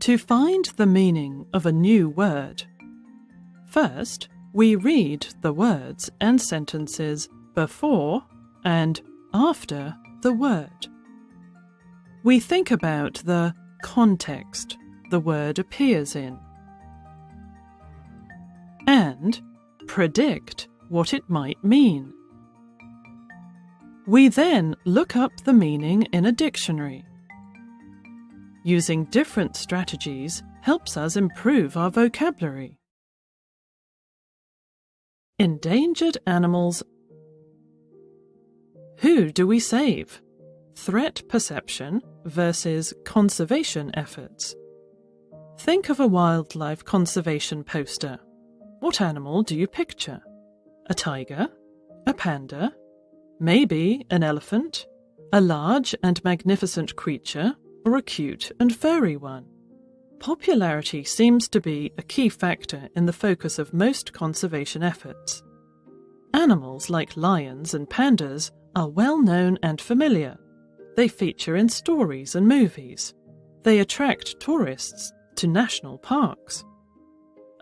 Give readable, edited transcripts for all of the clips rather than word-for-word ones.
To find the meaning of a new word, first we read the words and sentences before and after the word. We think about the context the word appears in and predict what it might mean. We then look up the meaning in a dictionary. Using different strategies helps us improve our vocabulary. Endangered animals. Who do we save? Threat perception versus conservation efforts. Think of a wildlife conservation poster. What animal do you picture? A tiger? A panda? Maybe an elephant? A large and magnificent creature? Or a cute and furry one? Popularity seems to be a key factor in the focus of most conservation efforts. Animals like lions and pandas are well known and familiar. They feature in stories and movies. They attract tourists to national parks.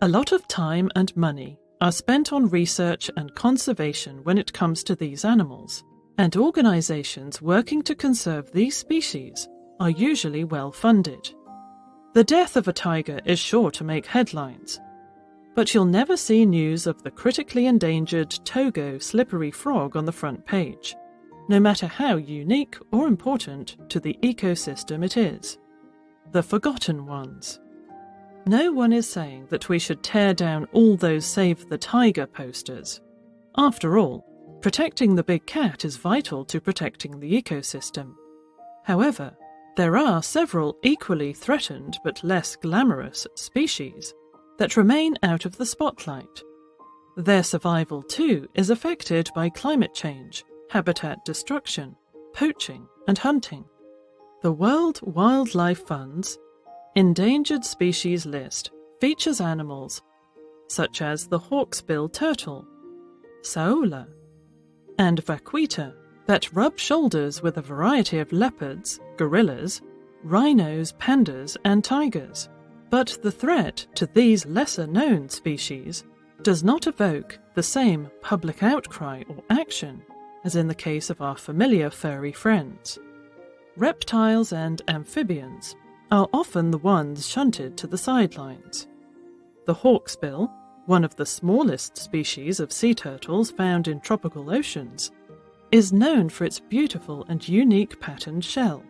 A lot of time and money are spent on research and conservation when it comes to these animals, and organizations working to conserve these species are usually well funded. The death of a tiger is sure to make headlines, but you'll never see news of the critically endangered Togo slippery frog on the front page, no matter how unique or important to the ecosystem it is. The forgotten ones. No one is saying that we should tear down all those Save the Tiger posters. After all, protecting the big cat is vital to protecting the ecosystem. However, there are several equally threatened but less glamorous species that remain out of the spotlight. Their survival too is affected by climate change, habitat destruction, poaching and hunting. The World Wildlife Fund's Endangered Species List features animals such as the hawksbill turtle, saola, and vaquita that rub shoulders with a variety of leopards, gorillas, rhinos, pandas, and tigers. But the threat to these lesser-known species does not evoke the same public outcry or action as in the case of our familiar furry friends. Reptiles and amphibians are often the ones shunted to the sidelines. The hawksbill, one of the smallest species of sea turtles found in tropical oceans, is known for its beautiful and unique patterned shell.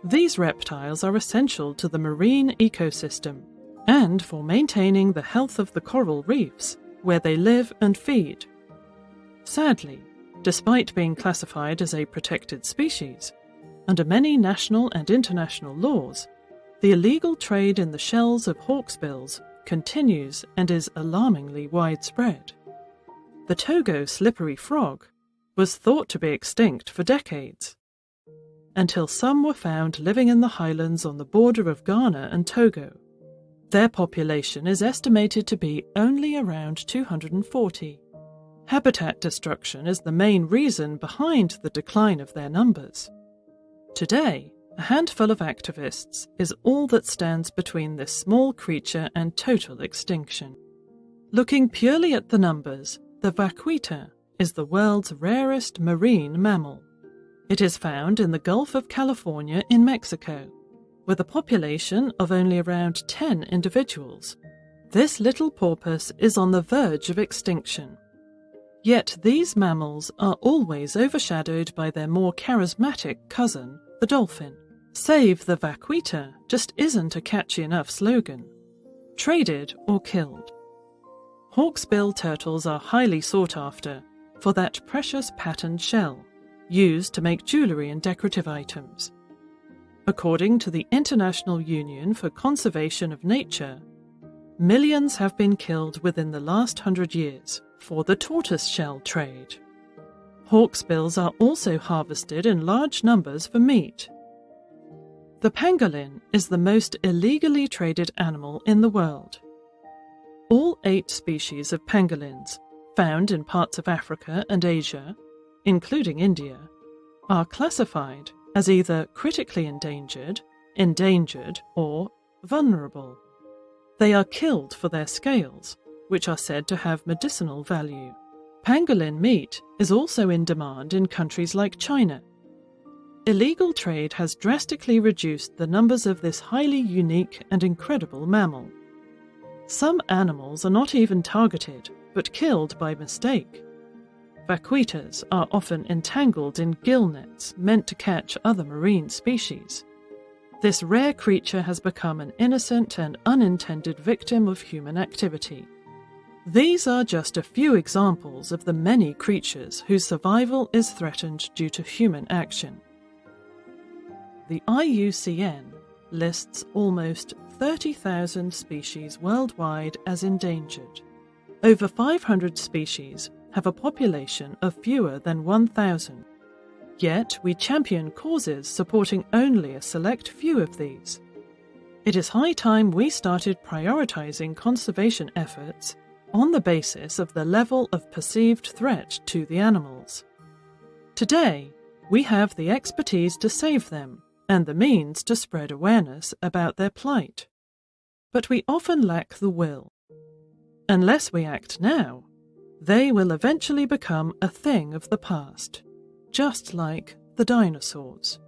These reptiles are essential to the marine ecosystem and for maintaining the health of the coral reefs where they live and feed. Sadly, despite being classified as a protected species, under many national and international laws, the illegal trade in the shells of hawksbills continues and is alarmingly widespread. The Togo slippery frog was thought to be extinct for decades, until some were found living in the highlands on the border of Ghana and Togo. Their population is estimated to be only around 240. Habitat destruction is the main reason behind the decline of their numbers. Today, a handful of activists is all that stands between this small creature and total extinction. Looking purely at the numbers, the vaquita is the world's rarest marine mammal. It is found in the Gulf of California in Mexico, with a population of only around 10 individuals. This little porpoise is on the verge of extinction. Yet these mammals are always overshadowed by their more charismatic cousin, the dolphin. Save the vaquita just isn't a catchy enough slogan. Traded or killed. Hawksbill turtles are highly sought after for that precious patterned shell, used to make jewellery and decorative items. According to the International Union for Conservation of Nature, millions have been killed within the last 100 years for the tortoiseshell trade. Hawksbills are also harvested in large numbers for meat. The pangolin is the most illegally traded animal in the world. All 8 species of pangolins, found in parts of Africa and Asia, including India, are classified as either critically endangered, endangered, or vulnerable. They are killed for their scales, which are said to have medicinal value. Pangolin meat is also in demand in countries like China. Illegal trade has drastically reduced the numbers of this highly unique and incredible mammal. Some animals are not even targeted, but killed by mistake. Vaquitas are often entangled in gill nets meant to catch other marine species. This rare creature has become an innocent and unintended victim of human activity. These are just a few examples of the many creatures whose survival is threatened due to human action. The IUCN lists almost 30,000 species worldwide as endangered. Over 500 species have a population of fewer than 1,000. Yet we champion causes supporting only a select few of these. It is high time we started prioritizing conservation efforts on the basis of the level of perceived threat to the animals. Today, we have the expertise to save them and the means to spread awareness about their plight. But we often lack the will. Unless we act now, they will eventually become a thing of the past, just like the dinosaurs.